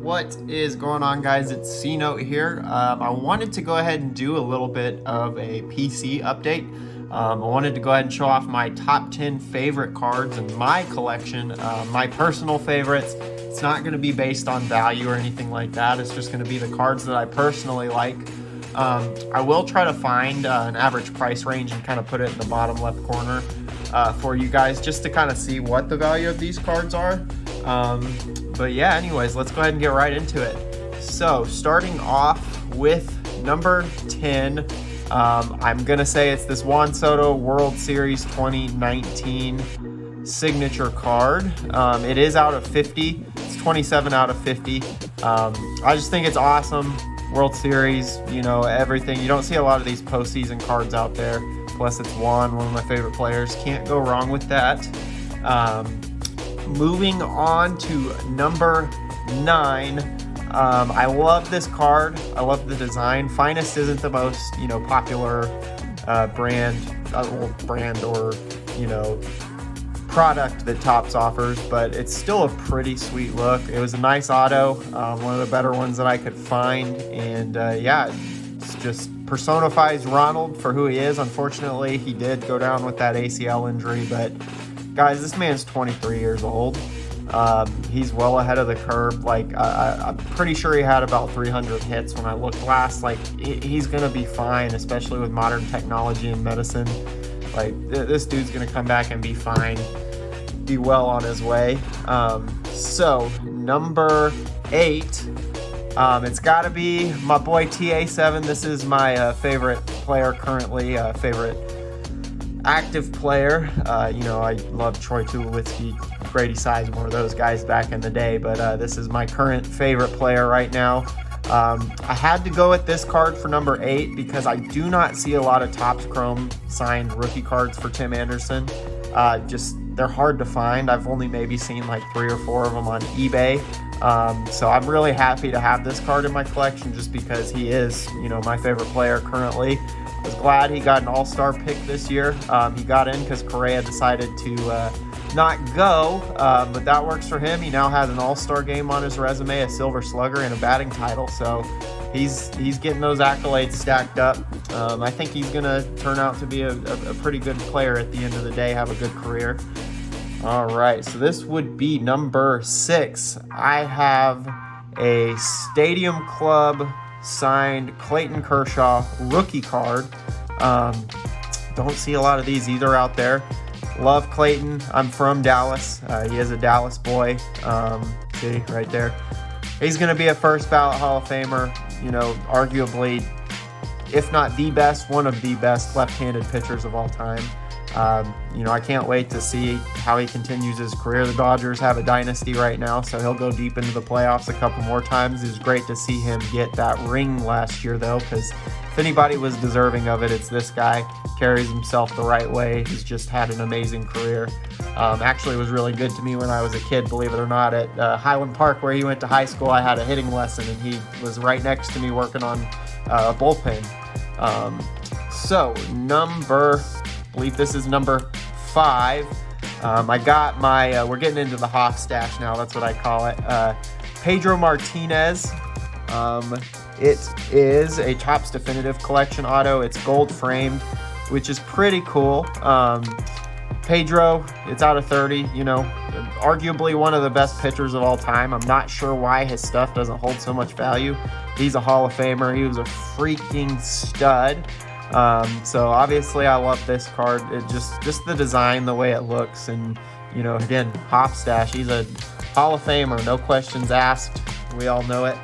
What is going on, guys? It's C-Note here. I wanted to go ahead and do a little bit of a PC update. I wanted to go ahead and show off my top 10 favorite cards in my collection, my personal favorites. It's not going to be based on value or anything like that. It's just going to be the cards that I personally like. I will try to find an average price range and kind of put it in the bottom left corner for you guys, just to kind of see what the value of these cards are. But yeah, anyways, let's go ahead and get right into it. So starting off with number 10, I'm gonna say it's this Juan Soto World Series 2019 signature card. It is out of 50. It's 27 out of 50. I just think it's awesome. World Series, you know, everything. You don't see a lot of these postseason cards out there. Plus, it's Juan, one of my favorite players. Can't go wrong with that. Moving on to number 9. I love this card. I love the design. Finest isn't the most, popular brand or, product that Topps offers, but it's still a pretty sweet look. It was a nice auto, one of the better ones that I could find, and yeah, it's just personifies Ronald for who he is. Unfortunately, he did go down with that ACL injury, but guys, this man's 23 years old. He's well ahead of the curve. I'm pretty sure he had about 300 hits when I looked last. He's going to be fine, especially with modern technology and medicine. This dude's going to come back and be fine, be well on his way. So, number 8, it's got to be my boy TA7. This is my favorite player currently, favorite active player. I love Troy Tulowitzki, Grady Sizemore, those guys back in the day, but this is my current favorite player right now. I had to go with this card for number 8 because I do not see a lot of Topps Chrome signed rookie cards for Tim Anderson. They're hard to find. I've only maybe seen like 3 or 4 of them on eBay. So I'm really happy to have this card in my collection just because he is, my favorite player currently. I was glad he got an all-star pick this year. He got in because Correa decided to not go, but that works for him. He now has an all-star game on his resume, a Silver Slugger, and a batting title. So he's getting those accolades stacked up. I think he's going to turn out to be a pretty good player at the end of the day, have a good career. All right, so this would be number 6. I have a Stadium Club signed Clayton Kershaw rookie card. Don't see a lot of these either out there. Love Clayton. I'm from Dallas. He is a Dallas boy. See right there. He's going to be a first ballot Hall of Famer. Arguably, if not the best, one of the best left-handed pitchers of all time. I can't wait to see how he continues his career. The Dodgers have a dynasty right now, so he'll go deep into the playoffs a couple more times. It was great to see him get that ring last year, though, because if anybody was deserving of it, it's this guy. Carries himself the right way. He's just had an amazing career. Actually, it was really good to me when I was a kid, believe it or not. At Highland Park, where he went to high school, I had a hitting lesson, and he was right next to me working on a bullpen. I believe this is number 5. I got my, we're getting into the Hoff stash now, that's what I call it. Pedro Martinez. It is a Topps Definitive Collection auto. It's gold framed, which is pretty cool. Pedro, it's out of 30, arguably one of the best pitchers of all time. I'm not sure why his stuff doesn't hold so much value. He's a Hall of Famer. He was a freaking stud. So obviously I love this card. It just the design, the way it looks, and again, Hoff stash. He's a Hall of Famer, no questions asked. We all know it.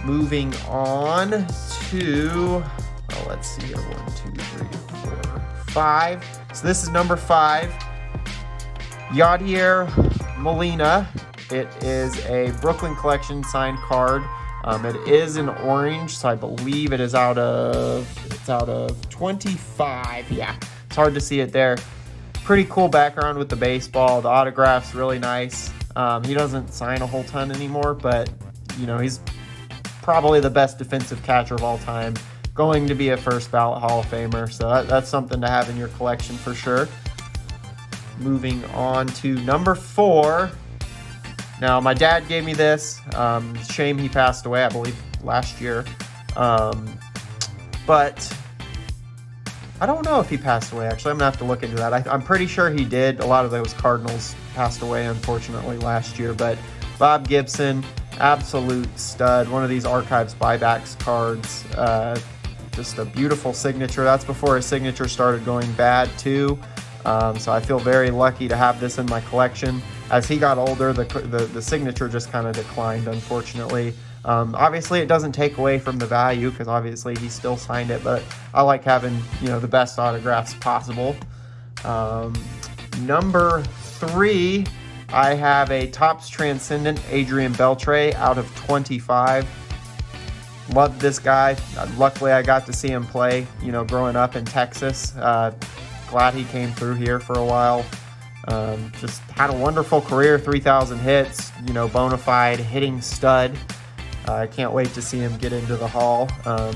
Moving on to, let's see here, 1, 2, 3, 4, 5. So this is number 5. Yadier Molina. It is a Brooklyn Collection signed card. It is in orange, so I believe it is out of 25. Yeah, it's hard to see it there. Pretty cool background with the baseball. The autograph's really nice. He doesn't sign a whole ton anymore, but he's probably the best defensive catcher of all time. Going to be a first ballot Hall of Famer, so that's something to have in your collection for sure. Moving on to number 4. Now, my dad gave me this. Shame he passed away, I believe, last year. But I don't know if he passed away, actually. I'm going to have to look into that. I'm pretty sure he did. A lot of those Cardinals passed away, unfortunately, last year. But Bob Gibson, absolute stud. One of these Archives buybacks cards. Just a beautiful signature. That's before his signature started going bad, too. So I feel very lucky to have this in my collection. As he got older, the signature just kind of declined, unfortunately. Obviously, it doesn't take away from the value because obviously he still signed it, but I like having, the best autographs possible. Number 3, I have a Topps Transcendent Adrian Beltre out of 25. Loved this guy. Luckily, I got to see him play, growing up in Texas. Glad he came through here for a while. Just had a wonderful career, 3,000 hits, bona fide hitting stud. I can't wait to see him get into the Hall.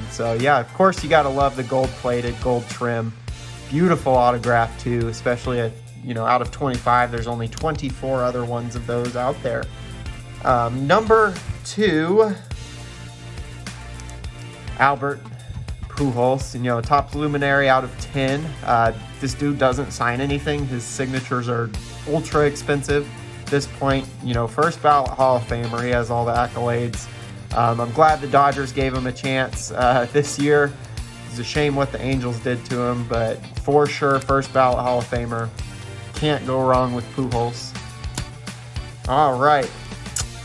So yeah, of course you got to love the gold-plated, gold trim. Beautiful autograph too, especially at, out of 25. There's only 24 other ones of those out there. Number 2, Albert Pujols, Topps Luminary out of 10. This dude doesn't sign anything. His signatures are ultra expensive at this point. First ballot Hall of Famer. He has all the accolades. I'm glad the Dodgers gave him a chance this year. It's a shame what the Angels did to him, but for sure, first ballot Hall of Famer. Can't go wrong with Pujols. All right.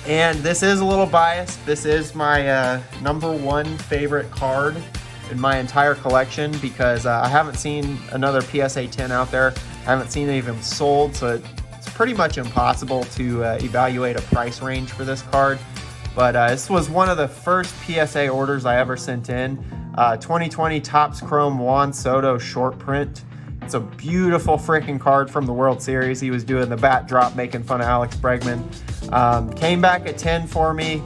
And this is a little biased. This is my number 1 favorite card in my entire collection because I haven't seen another PSA 10 out there. I haven't seen any of them sold, so it's pretty much impossible to evaluate a price range for this card. But this was one of the first PSA orders I ever sent in. 2020 Topps Chrome Juan Soto short print. It's a beautiful freaking card from the World Series. He was doing the bat drop, making fun of Alex Bregman. Came back at 10 for me.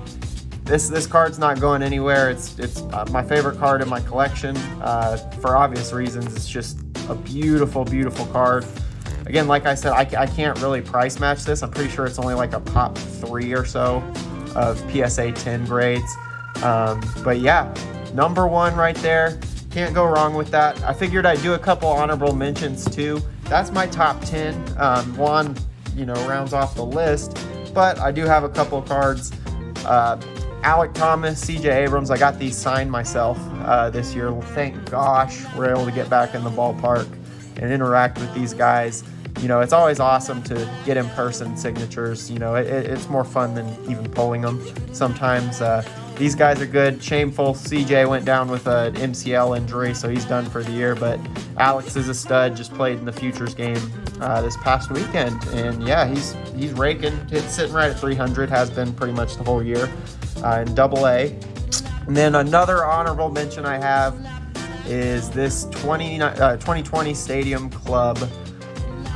This card's not going anywhere. It's my favorite card in my collection for obvious reasons. It's just a beautiful, beautiful card. Again, like I said, I can't really price match this. I'm pretty sure it's only like a pop 3 or so of PSA 10 grades. But yeah, number 1 right there. Can't go wrong with that. I figured I'd do a couple honorable mentions too. That's my top 10. Juan, rounds off the list. But I do have a couple of cards. Alec Thomas, CJ Abrams, I got these signed myself this year. Well, thank gosh we're able to get back in the ballpark and interact with these guys. It's always awesome to get in-person signatures. It's more fun than even pulling them sometimes. These guys are good. Shameful, CJ went down with an MCL injury, so he's done for the year. But Alex is a stud, just played in the Futures game this past weekend. And yeah, he's raking. It's sitting right at 300, has been pretty much the whole year in AA. And then another honorable mention I have is this 2020 Stadium Club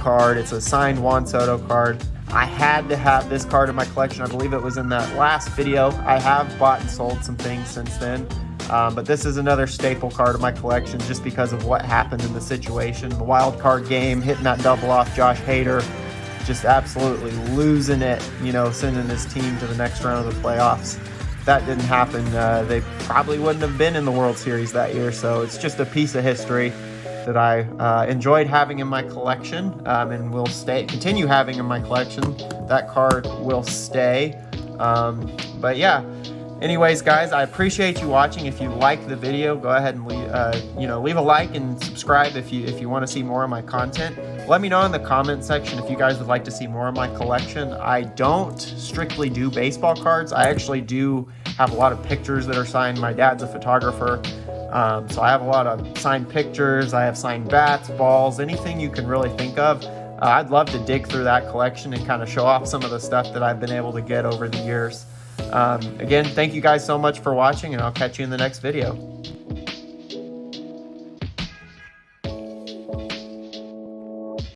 card. It's a signed Juan Soto card. I had to have this card in my collection. I believe it was in that last video. I have bought and sold some things since then. But this is another staple card of my collection just because of what happened in the situation. The wild card game, hitting that double off Josh Hader, just absolutely losing it, sending his team to the next round of the playoffs. If that didn't happen, they probably wouldn't have been in the World Series that year. So it's just a piece of history that I enjoyed having in my collection and will continue having in my collection. That card will stay. But yeah, anyways, guys, I appreciate you watching. If you like the video, go ahead and leave a like and subscribe if you want to see more of my content. Let me know in the comment section if you guys would like to see more of my collection. I don't strictly do baseball cards. I actually do have a lot of pictures that are signed. My dad's a photographer. So I have a lot of signed pictures. I have signed bats, balls, anything you can really think of. I'd love to dig through that collection and kind of show off some of the stuff that I've been able to get over the years. Again, thank you guys so much for watching, and I'll catch you in the next video.